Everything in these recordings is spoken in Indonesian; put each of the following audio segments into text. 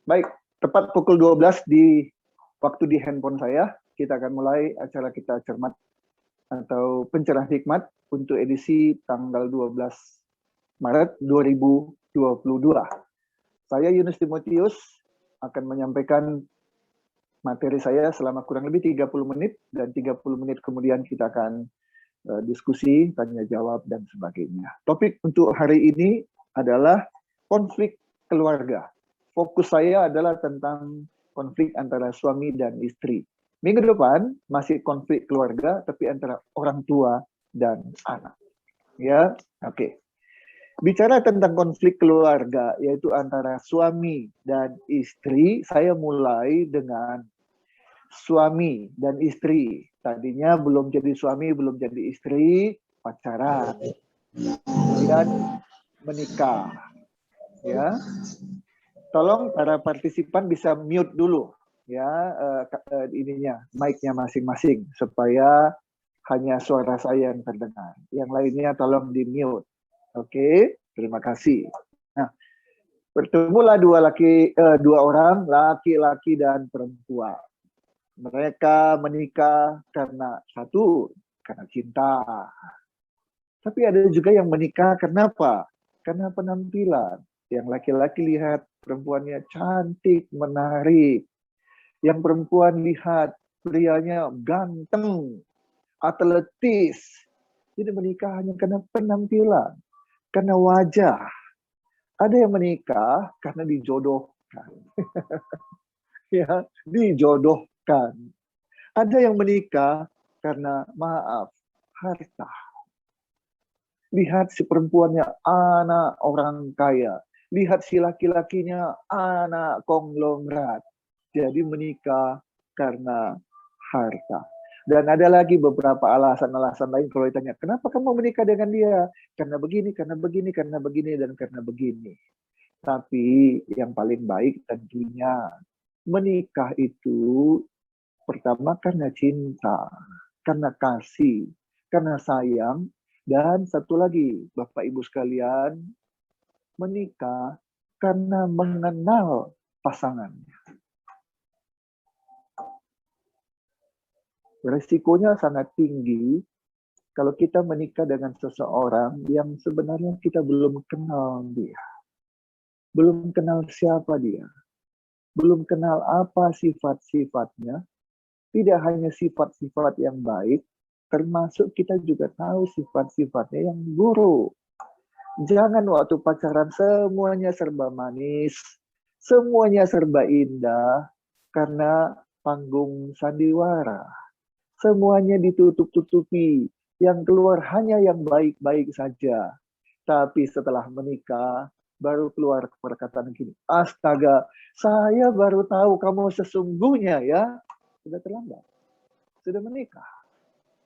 Baik, tepat pukul 12 di waktu di handphone saya, kita akan mulai acara kita cermat atau pencerah hikmat untuk edisi tanggal 12 Maret 2022. Saya Yunus Timotius akan menyampaikan materi saya selama kurang lebih 30 menit dan 30 menit kemudian kita akan diskusi, tanya jawab dan sebagainya. Topik untuk hari ini adalah konflik keluarga. Fokus saya adalah tentang konflik antara suami dan istri. Minggu depan masih konflik keluarga, tapi antara orang tua dan anak. Ya, oke. Bicara tentang konflik keluarga, yaitu antara suami dan istri, saya mulai dengan suami dan istri. Tadinya belum jadi suami, belum jadi istri, pacaran. Kemudian menikah. Ya. Tolong para partisipan bisa mute dulu ya ininya, mic-nya masing-masing supaya hanya suara saya yang terdengar. Yang lainnya tolong di-mute. Oke, terima kasih. Nah, bertemulah dua orang, laki-laki dan perempuan. Mereka menikah karena satu, karena cinta. Tapi ada juga yang menikah karena apa? Karena penampilan. Yang laki-laki lihat perempuannya cantik, menarik. Yang perempuan lihat prianya ganteng, atletis. Jadi menikah hanya karena penampilan, karena wajah. Ada yang menikah karena dijodohkan. Ya, dijodohkan. Ada yang menikah karena maaf, harta. Lihat si perempuannya anak orang kaya. Lihat si laki-lakinya anak konglomerat. Jadi menikah karena harta. Dan ada lagi beberapa alasan-alasan lain kalau ditanya, kenapa kamu menikah dengan dia? Karena begini, karena begini, karena begini, dan karena begini. Tapi yang paling baik tentunya menikah itu pertama karena cinta, karena kasih, karena sayang, dan satu lagi, Bapak Ibu sekalian, menikah karena mengenal pasangannya. Resikonya sangat tinggi kalau kita menikah dengan seseorang yang sebenarnya kita belum kenal dia. Belum kenal siapa dia. Belum kenal apa sifat-sifatnya. Tidak hanya sifat-sifat yang baik, termasuk kita juga tahu sifat-sifatnya yang buruk. Jangan waktu pacaran semuanya serba manis, semuanya serba indah, karena panggung sandiwara. Semuanya ditutup-tutupi, yang keluar hanya yang baik-baik saja. Tapi setelah menikah, baru keluar perkataan gini, astaga, saya baru tahu kamu sesungguhnya ya. Sudah terlambat, sudah menikah.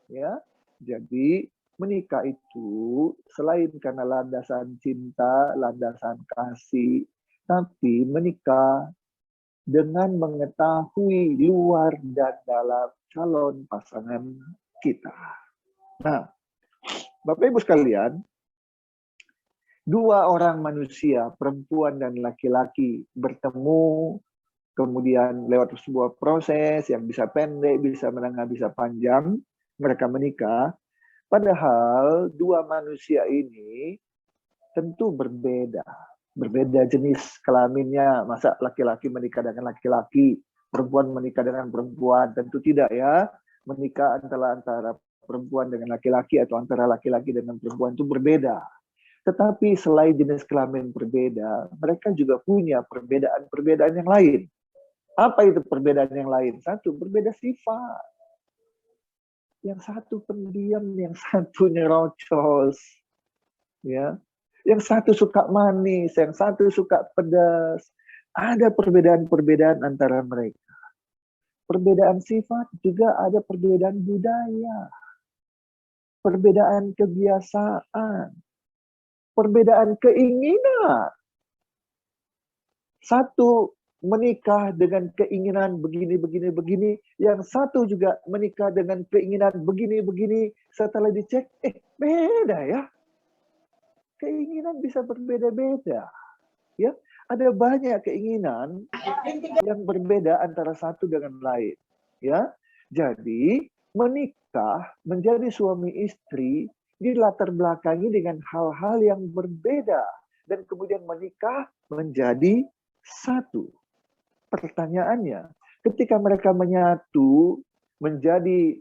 Ya, jadi menikah itu selain karena landasan cinta, landasan kasih, tapi menikah dengan mengetahui luar dan dalam calon pasangan kita. Nah, Bapak Ibu sekalian, dua orang manusia, perempuan dan laki-laki bertemu, kemudian lewat sebuah proses yang bisa pendek, bisa menengah, bisa panjang, mereka menikah. Padahal dua manusia ini tentu berbeda. Berbeda jenis kelaminnya. Masa laki-laki menikah dengan laki-laki, perempuan menikah dengan perempuan? Tentu tidak ya. Menikah antara perempuan dengan laki-laki atau antara laki-laki dengan perempuan itu berbeda. Tetapi selain jenis kelamin berbeda, mereka juga punya perbedaan-perbedaan yang lain. Apa itu perbedaan yang lain? Satu, berbeda sifat. Yang satu pendiam, yang satu nyerocos. Ya. Yang satu suka manis, yang satu suka pedas. Ada perbedaan-perbedaan antara mereka. Perbedaan sifat juga ada perbedaan budaya. Perbedaan kebiasaan. Perbedaan keinginan. Satu menikah dengan keinginan begini, yang satu juga menikah dengan keinginan begini, setelah dicek, beda ya. Keinginan bisa berbeda-beda. Ya, Ada banyak keinginan yang berbeda antara satu dengan lain. Ya, jadi menikah menjadi suami istri dilatar belakangi dengan hal-hal yang berbeda dan kemudian menikah menjadi satu. Pertanyaannya, ketika mereka menyatu menjadi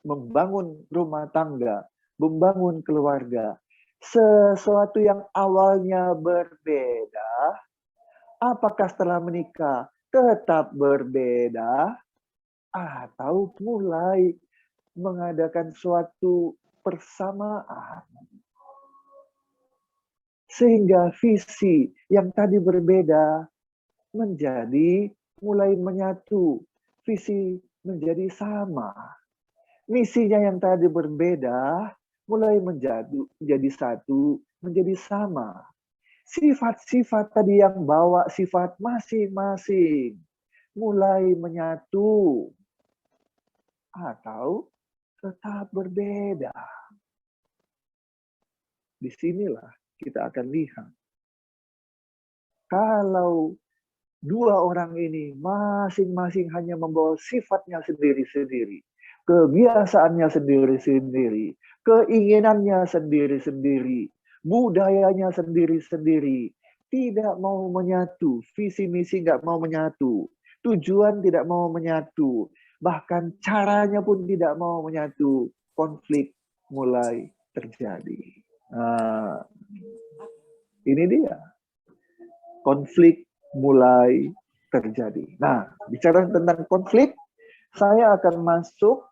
membangun rumah tangga, membangun keluarga, sesuatu yang awalnya berbeda, apakah setelah menikah tetap berbeda atau mulai mengadakan suatu persamaan? Sehingga visi yang tadi berbeda menjadi mulai menyatu, visi menjadi sama. Misinya yang tadi berbeda mulai menjadi satu, menjadi sama. Sifat-sifat tadi yang bawa sifat masing-masing mulai menyatu atau tetap berbeda. Disinilah kita akan lihat. Kalau dua orang ini masing-masing hanya membawa sifatnya sendiri-sendiri, kebiasaannya sendiri-sendiri, keinginannya sendiri-sendiri, budayanya sendiri-sendiri, tidak mau menyatu, visi misi nggak mau menyatu, tujuan tidak mau menyatu, bahkan caranya pun tidak mau menyatu, konflik mulai terjadi. Nah, ini dia. Konflik mulai terjadi. Nah, bicara tentang konflik, saya akan masuk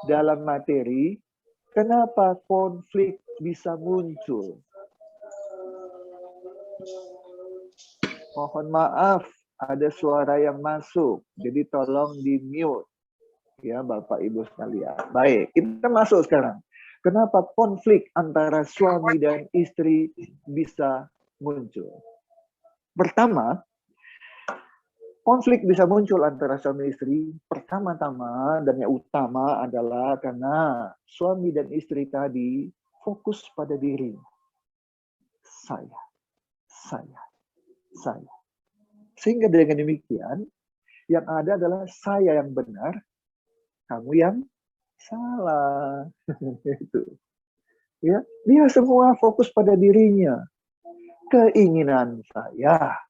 dalam materi kenapa konflik bisa muncul. Mohon maaf, ada suara yang masuk, jadi tolong di-mute. Ya, Bapak Ibu sekalian. Baik, kita masuk sekarang. Kenapa konflik antara suami dan istri bisa muncul? Pertama, konflik bisa muncul antara suami istri. Pertama-tama dan yang utama adalah karena suami dan istri tadi fokus pada diri. Saya. Sehingga dengan demikian, yang ada adalah saya yang benar, kamu yang salah. Itu. Ya, dia semua fokus pada dirinya. Keinginan saya,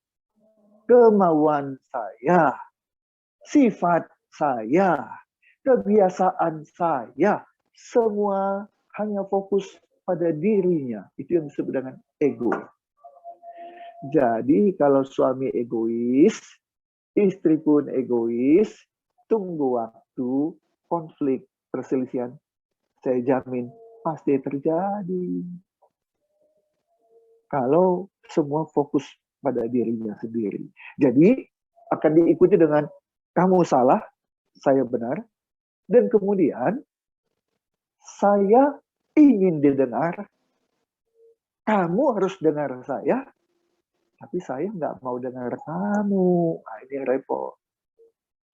kemauan saya, sifat saya, kebiasaan saya, semua hanya fokus pada dirinya. Itu yang disebut dengan ego. Jadi kalau suami egois, istri pun egois, tunggu waktu, konflik, perselisihan, saya jamin pasti terjadi. Kalau semua fokus pada dirinya sendiri. Jadi akan diikuti dengan kamu salah, saya benar, dan kemudian saya ingin didengar, kamu harus dengar saya, tapi saya nggak mau dengar kamu. Nah, ini repot.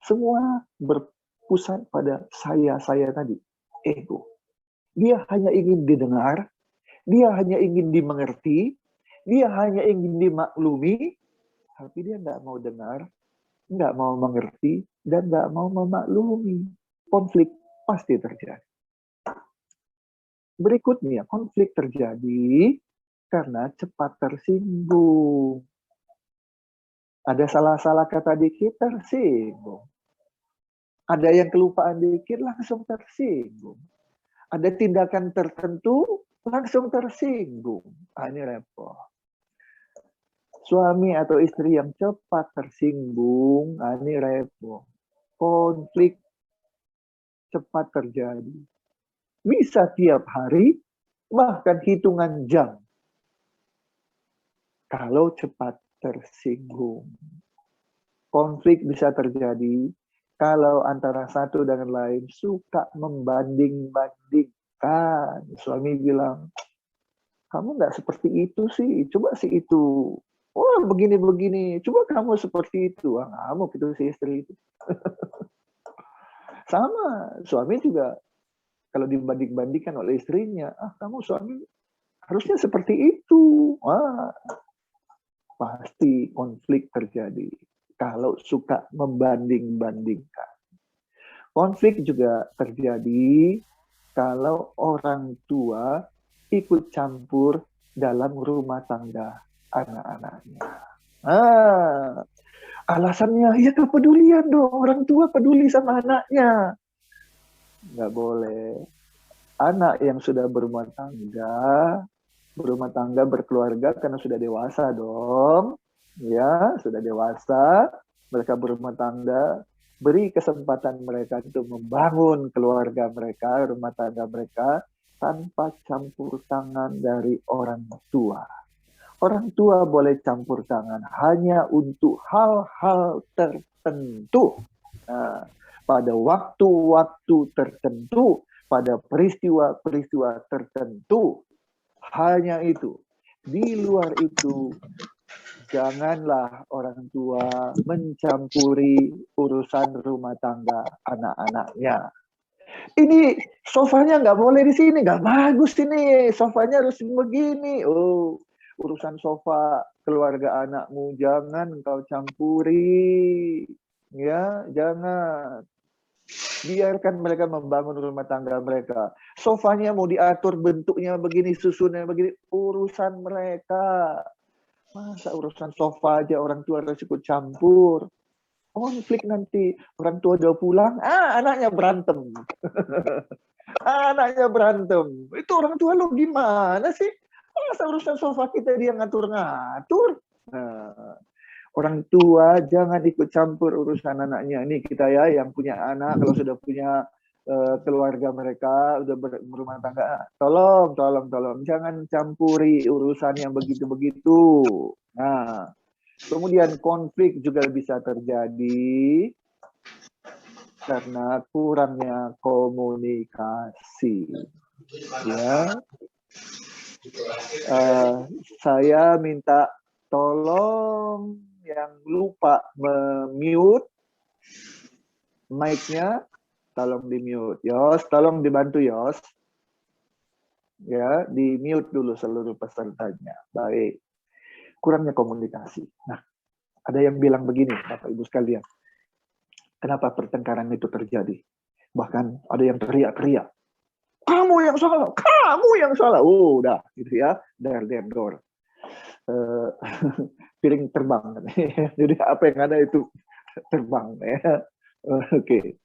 Semua berpusat pada saya tadi, ego. Dia hanya ingin didengar, dia hanya ingin dimengerti, dia hanya ingin dimaklumi, tapi dia nggak mau dengar, nggak mau mengerti, dan nggak mau memaklumi. Konflik pasti terjadi. Berikutnya, konflik terjadi karena cepat tersinggung. Ada salah-salah kata dikit, tersinggung. Ada yang kelupaan dikit, langsung tersinggung. Ada tindakan tertentu, langsung tersinggung. Nah, ini repot. Suami atau istri yang cepat tersinggung, nah, ini repot. Konflik cepat terjadi. Bisa tiap hari, bahkan hitungan jam. Kalau cepat tersinggung. Konflik bisa terjadi kalau antara satu dengan lain suka membanding-bandingkan. Suami bilang, kamu nggak seperti itu sih, coba sih itu. Wah, begini-begini, coba kamu seperti itu. Wah, kamu gitu si istri itu. Sama, suami juga kalau dibanding-bandingkan oleh istrinya, kamu suami Harusnya seperti itu. Pasti konflik terjadi kalau suka membanding-bandingkan. Konflik juga terjadi kalau orang tua ikut campur dalam rumah tangga anak-anaknya. Alasannya, ya kepedulian dong, orang tua peduli sama anaknya. Nggak boleh. Anak yang sudah berumah tangga, berkeluarga karena sudah dewasa dong. Ya, sudah dewasa, mereka berumah tangga, beri kesempatan mereka untuk membangun keluarga mereka, rumah tangga mereka, tanpa campur tangan dari orang tua. Orang tua boleh campur tangan hanya untuk hal-hal tertentu. Nah, pada waktu-waktu tertentu, pada peristiwa-peristiwa tertentu, hanya itu. Di luar itu, janganlah orang tua mencampuri urusan rumah tangga anak-anaknya. Ini sofanya nggak boleh di sini, nggak bagus ini, sofanya harus begini. Oh, urusan sofa keluarga anakmu jangan kau campuri, ya jangan. Biarkan mereka membangun rumah tangga mereka. Sofanya mau diatur bentuknya begini, susunnya begini, urusan mereka. Masa urusan sofa aja orang tua harus ikut campur? Konflik nanti, orang tua udah pulang, anaknya berantem. Anaknya berantem. Itu orang tua lo gimana sih? Masa urusan sofa kita dia ngatur-ngatur? Nah, orang tua jangan ikut campur urusan anaknya. Ini kita ya yang punya anak, kalau sudah punya keluarga mereka, udah berumah tangga, tolong, jangan campuri urusan yang begitu-begitu. Nah, kemudian konflik juga bisa terjadi karena kurangnya komunikasi. Ya, saya minta tolong yang lupa mute mic-nya, tolong di mute. Yos, tolong dibantu Yos. Ya, di mute dulu seluruh pesertanya. Baik. Kurangnya komunikasi. Nah, ada yang bilang begini, Bapak Ibu sekalian. Kenapa pertengkaran itu terjadi? Bahkan ada yang teriak-teriak. Kamu yang salah, kamu yang salah. Oh, udah, gitu ya. Dor. Piring terbang. Jadi apa yang ada itu terbang. Ya. Oke.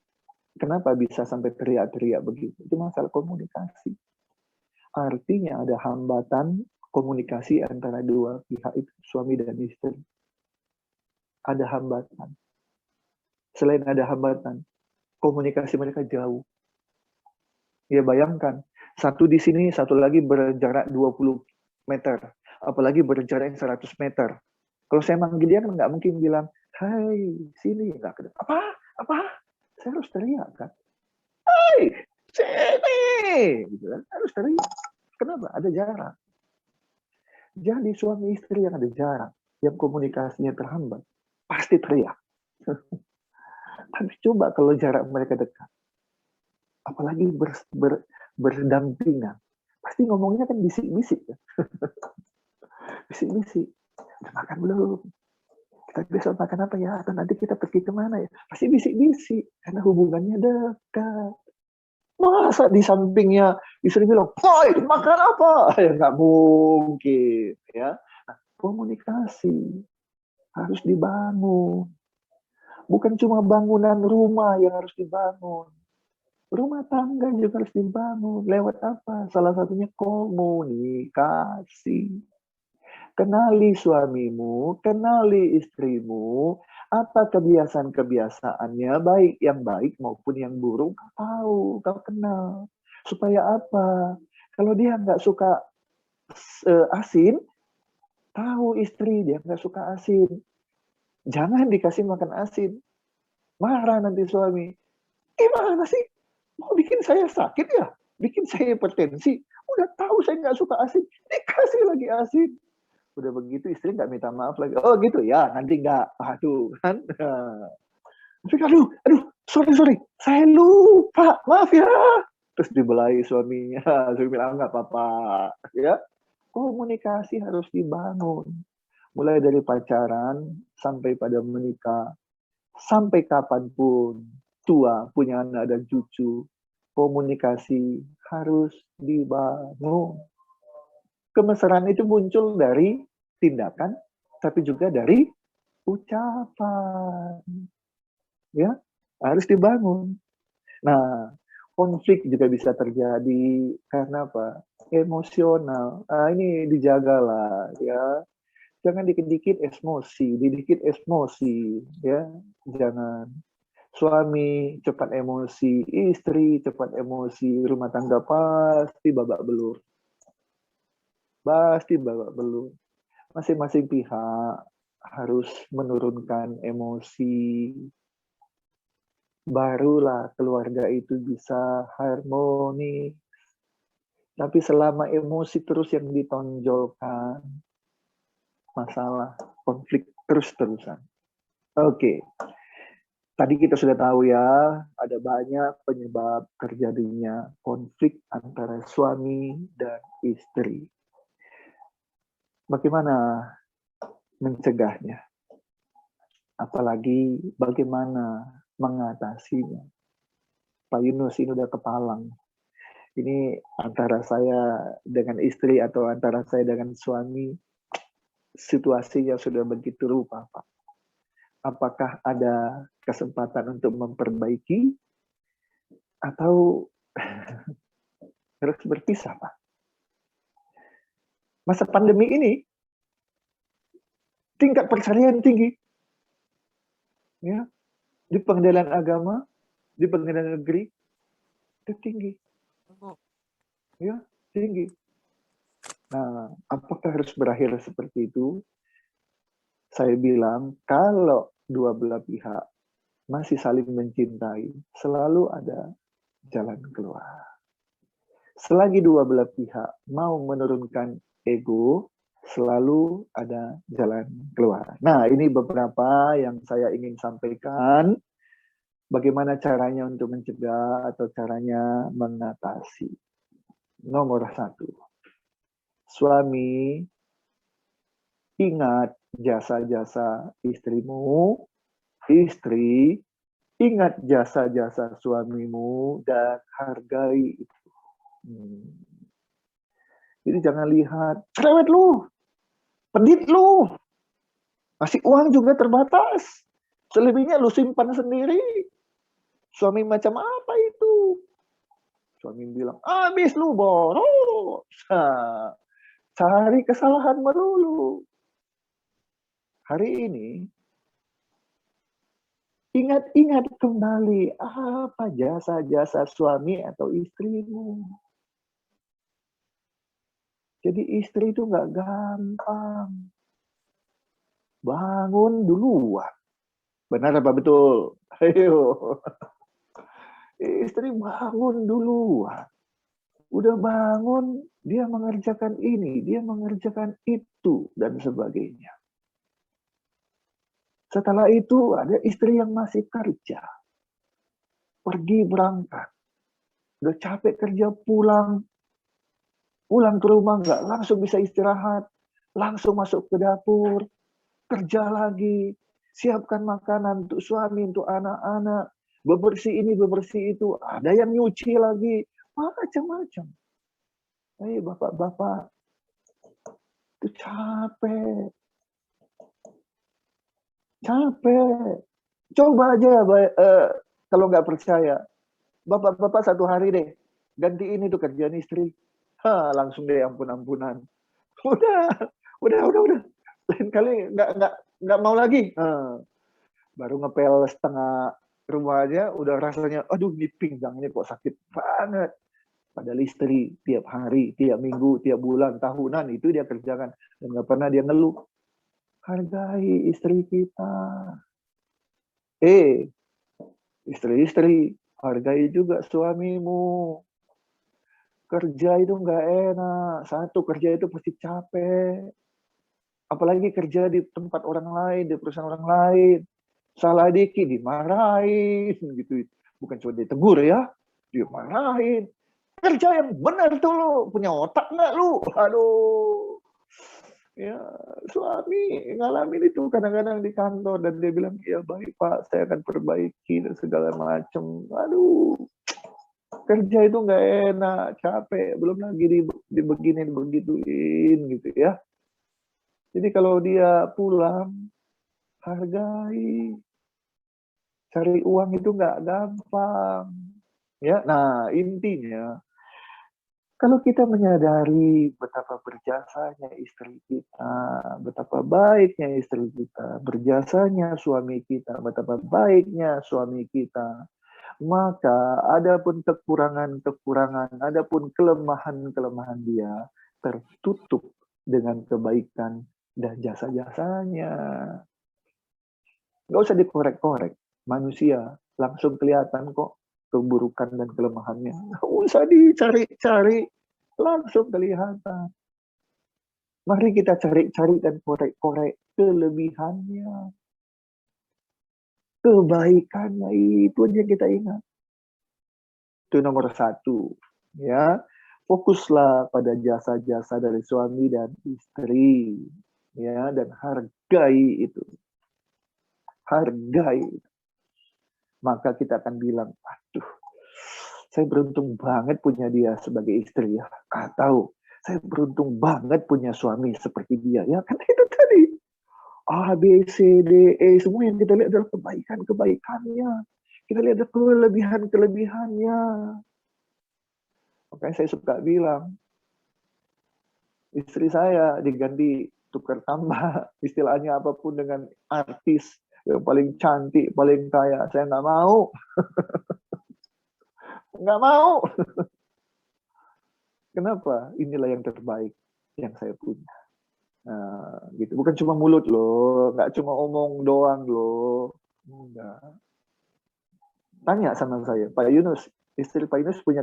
Kenapa bisa sampai teriak-teriak begitu? Itu masalah komunikasi. Artinya ada hambatan komunikasi antara dua pihak itu, suami dan istri. Ada hambatan. Selain ada hambatan, komunikasi mereka jauh. Ya bayangkan, satu di sini, satu lagi berjarak 20 meter. Apalagi berjarak 100 meter. Kalau saya manggil dia kan nggak mungkin bilang, hai, sini. Nggak, apa? Saya harus teriak kan. Hai, sini. Gitu kan. Harus teriak. Kenapa? Ada jarak. Jadi suami istri yang ada jarak, yang komunikasinya terhambat, pasti teriak. Tapi coba kalau jarak mereka dekat, apalagi berdampingan, pasti ngomongnya kan bisik-bisik. Ya? Bisik-bisik. Udah makan belum? Kita besok makan apa ya? Atau nanti kita pergi kemana ya? Pasti bisik-bisik, karena hubungannya dekat. Masa di sampingnya istri bilang, "Woi, makan apa?" Ya nggak mungkin, ya. Nah, komunikasi harus dibangun. Bukan cuma bangunan rumah yang harus dibangun. Rumah tangga juga harus dibangun. Lewat apa? Salah satunya komunikasi. Kenali suamimu, kenali istrimu, apa kebiasaan-kebiasaannya, baik yang baik maupun yang buruk, kau kenal. Supaya apa? Kalau dia nggak suka asin, tahu istri dia nggak suka asin. Jangan dikasih makan asin. Marah nanti suami. Gimana sih? Mau bikin saya sakit ya? Bikin saya hipertensi? Udah tahu saya nggak suka asin, dikasih lagi asin. Udah begitu istri nggak minta maaf lagi. Oh gitu ya, nanti nggak. Aduh kan. Tapi aduh, sorry, saya lupa, maaf ya. Terus dibelai suaminya, suami bilang nggak apa-apa, ya. komunikasi harus dibangun. Mulai dari pacaran sampai pada menikah, sampai kapanpun tua, punya anak dan cucu, komunikasi harus dibangun. Kemesraan itu muncul dari tindakan, tapi juga dari ucapan. Ya, harus dibangun. Nah, konflik juga bisa terjadi karena apa? Emosional. Ini dijagalah ya. Jangan dikit-dikit emosi, dikit ya. Jangan. Suami cepat emosi, istri cepat emosi, rumah tangga pasti babak belur. Pasti babak belur. Masing-masing pihak harus menurunkan emosi, barulah keluarga itu bisa harmoni. Tapi selama emosi terus yang ditonjolkan, masalah, konflik terus-terusan. Oke, tadi kita sudah tahu ya, ada banyak penyebab terjadinya konflik antara suami dan istri. Bagaimana mencegahnya? Apalagi bagaimana mengatasinya? Pak Yunus ini udah kepalang. Ini antara saya dengan istri atau antara saya dengan suami, situasinya sudah begitu rupa, Pak. Apakah ada kesempatan untuk memperbaiki atau harus berpisah, Pak? Masa pandemi ini tingkat perceraian tinggi. Ya, di pengadilan agama, di pengadilan negeri itu tinggi. Ya, tinggi. Nah, apakah harus berakhir seperti itu? Saya bilang, kalau dua belah pihak masih saling mencintai, selalu ada jalan keluar. Selagi dua belah pihak mau menurunkan ego, selalu ada jalan keluar. Nah, ini beberapa yang saya ingin sampaikan. Bagaimana caranya untuk mencegah atau caranya mengatasi. Nomor 1, suami, ingat jasa-jasa istrimu, istri, ingat jasa-jasa suamimu dan hargai itu. Jadi jangan lihat, cerewet lu, pedit lu, masih uang juga terbatas, selebihnya lu simpan sendiri. Suami macam apa itu? Suami bilang, habis lu boros. Cari kesalahan melulu. Hari ini, ingat-ingat kembali apa jasa-jasa suami atau istrimu. Jadi istri itu nggak gampang. Bangun duluan. Benar apa betul? Ayo. Istri bangun duluan. Udah bangun, dia mengerjakan ini, dia mengerjakan itu, dan sebagainya. Setelah itu ada istri yang masih kerja. Pergi berangkat. Udah capek kerja pulang. Pulang ke rumah nggak langsung bisa istirahat. Langsung masuk ke dapur. Kerja lagi. Siapkan makanan untuk suami, untuk anak-anak. Bebersih ini, bebersih itu. Ada yang nyuci lagi. Macam-macam. Bapak-bapak. Itu capek. Capek. Coba aja kalau nggak percaya. Bapak-bapak satu hari deh. Ganti ini tuh kerjaan istri. Langsung deh ampun-ampunan. Udah. Lain kali nggak mau lagi. Baru ngepel setengah rumah aja, udah rasanya, aduh ini pinggangnya kok sakit banget. Padahal istri tiap hari, tiap minggu, tiap bulan, tahunan itu dia kerjakan dan nggak pernah dia ngeluh. Hargai istri kita. Istri-istri, hargai juga suamimu. Kerja itu nggak enak. Satu, kerja itu pasti capek. Apalagi kerja di tempat orang lain, di perusahaan orang lain. Salah dikit dimarahin gitu. Bukan cuma ditegur ya, dimarahin. Kerja yang benar tuh lu, punya otak nggak lu? Aduh. Ya, suami ngalamin itu kadang-kadang di kantor dan dia bilang, ya baik Pak, saya akan perbaiki dan segala macam. Aduh, kerja itu nggak enak, capek, belum lagi dibeginin begituin gitu ya. Jadi kalau dia pulang, hargai. Cari uang itu nggak gampang. Ya, nah intinya kalau kita menyadari betapa berjasanya istri kita, betapa baiknya istri kita, berjasanya suami kita, betapa baiknya suami kita, maka adapun kekurangan-kekurangan, adapun kelemahan-kelemahan dia tertutup dengan kebaikan dan jasa-jasanya. Nggak usah dikorek-korek. Manusia langsung kelihatan kok keburukan dan kelemahannya. Nggak usah dicari-cari, langsung kelihatan. Mari kita cari-cari dan korek-korek kelebihannya, kebaikannya, itu aja kita ingat. Itu nomor satu. Ya, fokuslah pada jasa-jasa dari suami dan istri, ya, dan hargai itu. Hargai. Maka kita akan bilang, aduh, saya beruntung banget punya dia sebagai istri ya. Atau saya beruntung banget punya suami seperti dia. Ya kan itu tadi. A, B, C, D, E. Semua yang kita lihat adalah kebaikan-kebaikannya. Kita lihat ada kelebihan-kelebihannya. Makanya saya suka bilang, istri saya diganti tukar tambah. Istilahnya apapun dengan artis yang paling cantik, paling kaya. Saya nggak mau. Nggak mau. Kenapa? Inilah yang terbaik yang saya punya. Nah, gitu. Bukan cuma mulut loh, nggak cuma omong doang loh. Enggak. Tanya sama saya, Pak Yunus, istri Pak Yunus punya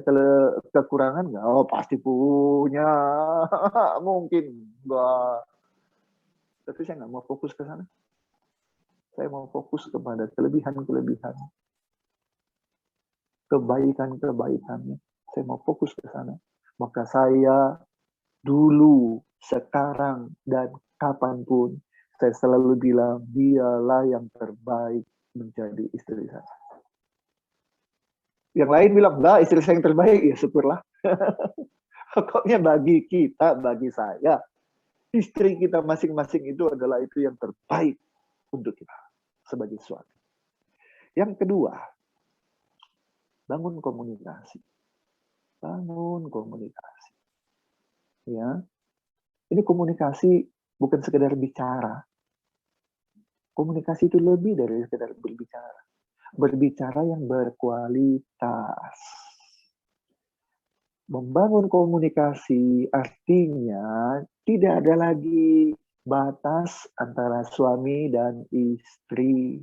kekurangan nggak? Oh, pasti punya. Mungkin enggak. Tapi saya nggak mau fokus ke sana. Saya mau fokus kepada kelebihan-kelebihan, kebaikan-kebaikannya. Saya mau fokus ke sana. Maka saya dulu, sekarang, dan kapanpun, saya selalu bilang, dialah yang terbaik menjadi istri saya. Yang lain bilang, enggak, istri saya yang terbaik, ya syukurlah. Pokoknya bagi kita, bagi saya, istri kita masing-masing itu adalah itu yang terbaik untuk kita sebagai suami. Yang kedua, bangun komunikasi. Bangun komunikasi. Ya, ini komunikasi bukan sekedar bicara. Komunikasi itu lebih dari sekedar berbicara. Berbicara yang berkualitas. Membangun komunikasi artinya tidak ada lagi batas antara suami dan istri.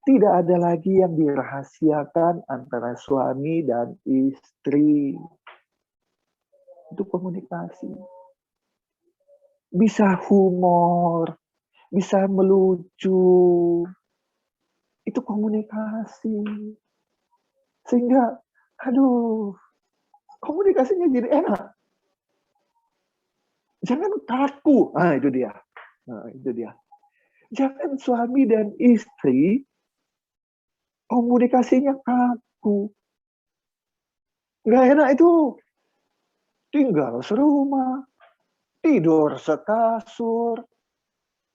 Tidak ada lagi yang dirahasiakan antara suami dan istri. Itu komunikasi. Bisa humor, bisa melucu. Itu komunikasi. Sehingga, aduh, komunikasinya jadi enak. Jangan kaku. Nah, itu dia. Nah, itu dia. Jangan suami dan istri komunikasinya kaku. Nggak enak itu. Tinggal serumah, tidur sekasur,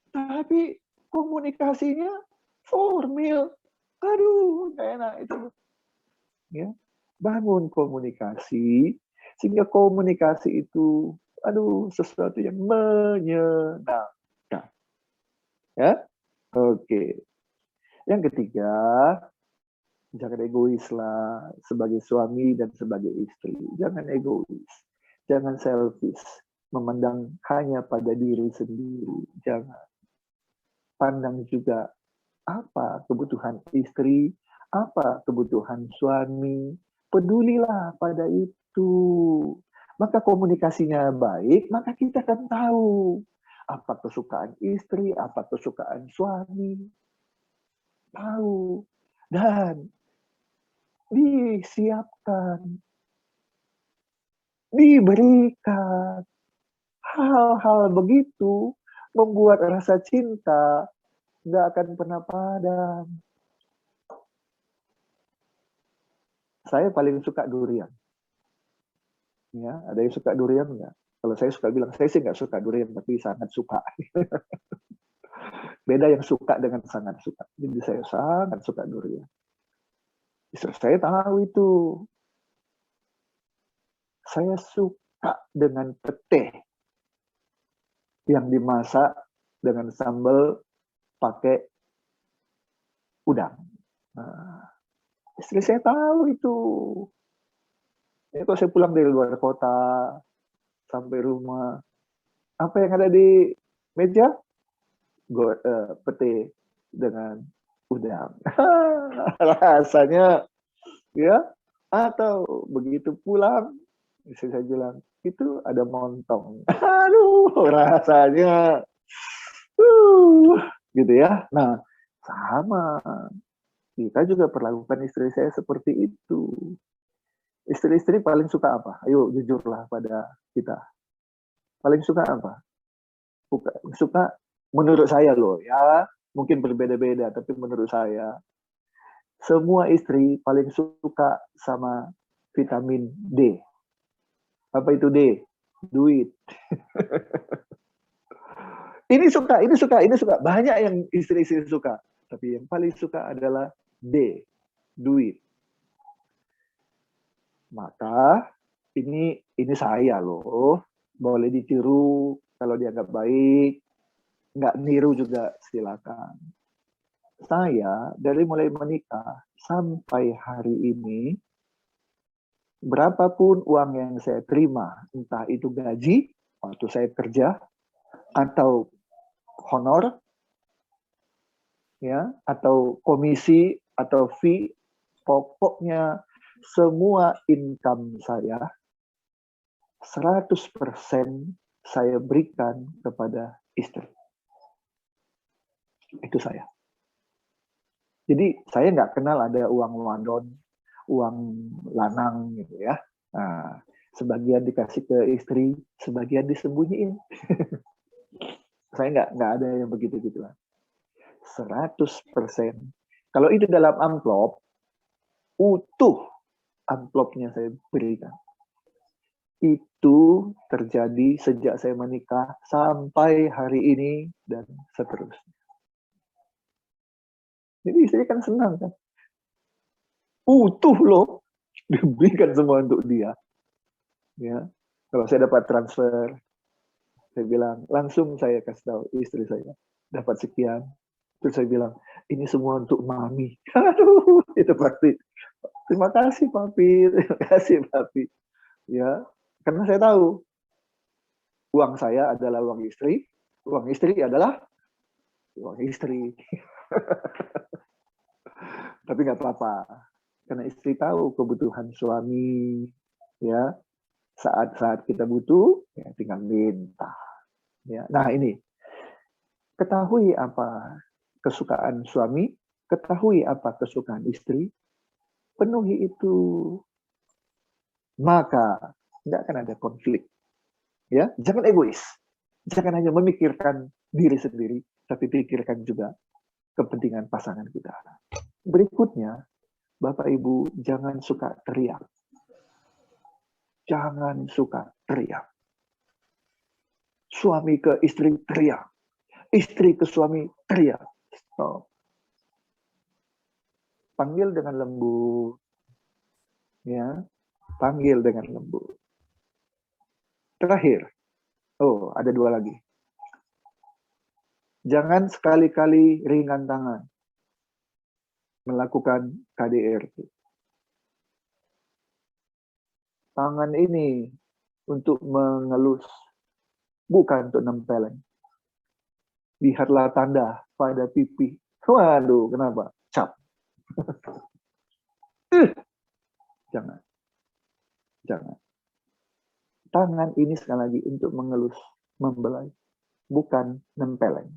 tapi komunikasinya formal. Aduh, nggak enak itu. Ya, bangun komunikasi sehingga komunikasi itu, aduh, sesuatu yang menyenangkan. Ya, oke. Yang ketiga, jangan egois lah sebagai suami dan sebagai istri. Jangan egois, jangan selfish, memandang hanya pada diri sendiri. Jangan. Pandang juga apa kebutuhan istri, apa kebutuhan suami. Pedulilah pada itu. Maka komunikasinya baik, maka kita akan tahu apa kesukaan istri, apa kesukaan suami. Tahu. Dan disiapkan. diberikan. Hal-hal begitu membuat rasa cinta nggak akan pernah padam. Saya paling suka durian. Ya, ada yang suka durian nggak? Kalau saya suka bilang, saya sih nggak suka durian, tapi sangat suka. Beda yang suka dengan sangat suka. Jadi saya sangat suka durian. Istri saya tahu itu. Saya suka dengan pete yang dimasak dengan sambal pakai udang. Nah, istri saya tahu itu. Ini kalau saya pulang dari luar kota, sampai rumah, apa yang ada di meja? Pete dengan udang. Rasanya, ya. Atau begitu pulang, istri saya bilang, itu ada montong. Aduh, rasanya. Gitu ya. Nah, sama. Kita juga perlakukan istri saya seperti itu. Istri-istri paling suka apa? Ayo jujurlah pada kita. Paling suka apa? Suka menurut saya loh ya, mungkin berbeda-beda, tapi menurut saya semua istri paling suka sama vitamin D. Apa itu D? Duit. Ini suka, ini suka, ini suka. Banyak yang istri-istri suka. Tapi yang paling suka adalah D. Duit. Maka ini saya loh. Boleh ditiru kalau dianggap baik. Nggak niru juga silakan. Saya dari mulai menikah sampai hari ini, berapapun uang yang saya terima, entah itu gaji waktu saya kerja, atau honor, ya, atau komisi, atau fee, pokoknya semua income saya 100% saya berikan kepada istri. Itu saya. Jadi saya nggak kenal ada uang wadon, uang lanang gitu ya. Nah, sebagian dikasih ke istri, sebagian disembunyiin. Saya nggak ada yang begitu-gituan. 100%. Kalau itu dalam amplop, utuh amplopnya saya berikan. Itu terjadi sejak saya menikah sampai hari ini dan seterusnya. Jadi istri kan senang kan. Utuh loh, diberikan semua untuk dia. Ya, kalau saya dapat transfer, saya bilang langsung saya kasih tahu istri saya dapat sekian. Terus saya bilang ini semua untuk mami. Aduh, itu pasti. Terima kasih papi, terima kasih papi. Ya, karena saya tahu uang saya adalah uang istri adalah uang istri. Tapi nggak apa-apa, karena istri tahu kebutuhan suami, ya. Saat kita butuh, ya tinggal minta. Ya. Nah ini, ketahui apa kesukaan suami, ketahui apa kesukaan istri, penuhi itu, maka nggak akan ada konflik. Ya, jangan egois, jangan hanya memikirkan diri sendiri, tapi pikirkan juga kepentingan pasangan kita. Berikutnya, Bapak Ibu jangan suka teriak. Jangan suka teriak. Suami ke istri teriak. Istri ke suami teriak. Stop. Panggil dengan lembut. Ya, panggil dengan lembut. Terakhir. Oh, ada dua lagi. Jangan sekali-kali ringan tangan melakukan KDRT. Tangan ini untuk mengelus, bukan untuk nempeleng. Lihatlah tanda pada pipi. Waduh, kenapa? Cap. Jangan. Jangan. Tangan ini sekali lagi untuk mengelus, membelai, bukan nempeleng.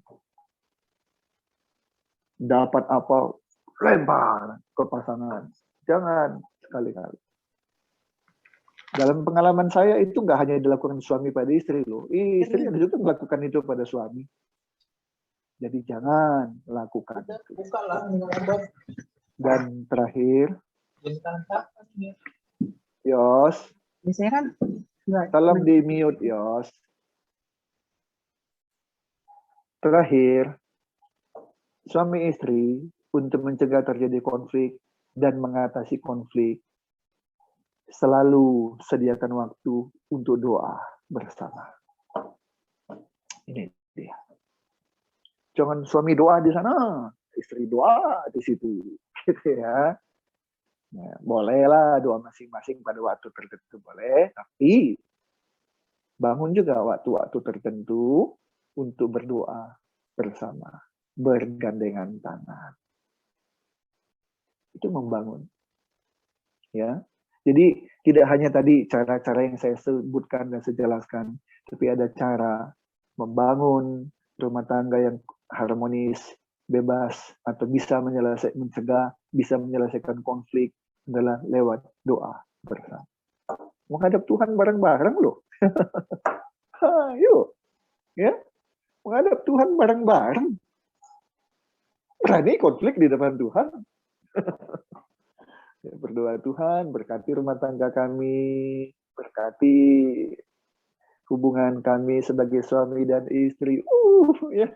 Dapat apa, lempar ke pasangan. Jangan sekali-kali. Dalam pengalaman saya itu nggak hanya dilakukan suami pada istri loh. Istri ada juga melakukan itu pada suami. Jadi jangan lakukan itu. Dan terakhir, Yos, biasanya kan tolong di mute Yos. Terakhir, suami istri untuk mencegah terjadi konflik dan mengatasi konflik, selalu sediakan waktu untuk doa bersama. Ini dia. Jangan suami doa di sana, istri doa di situ, gitu ya. Nah, bolehlah doa masing-masing pada waktu tertentu boleh, tapi bangun juga waktu-waktu tertentu untuk berdoa bersama, bergandengan tangan. Itu membangun, ya. Jadi tidak hanya tadi cara-cara yang saya sebutkan dan saya jelaskan, tapi ada cara membangun rumah tangga yang harmonis, bebas, atau bisa mencegah, bisa menyelesaikan konflik adalah lewat doa bersama. Menghadap Tuhan bareng-bareng loh. Yuk, ya, menghadap Tuhan bareng-bareng. Berani konflik di depan Tuhan. Berdoa, Tuhan berkati rumah tangga kami, berkati hubungan kami sebagai suami dan istri. Ya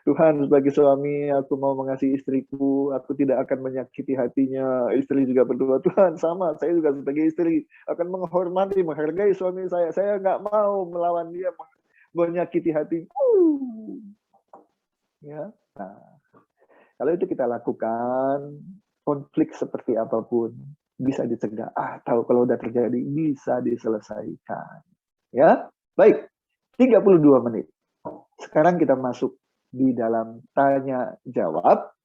Tuhan, sebagai suami aku mau mengasihi istriku, aku tidak akan menyakiti hatinya. Istri juga berdoa, Tuhan sama, saya juga sebagai istri akan menghormati, menghargai suami saya. Saya nggak mau melawan dia, menyakiti hatiku. Ya, nah, kalau itu kita lakukan, konflik seperti apapun bisa dicegah atau kalau udah terjadi bisa diselesaikan. Ya, baik. 32 menit. Sekarang kita masuk di dalam tanya jawab.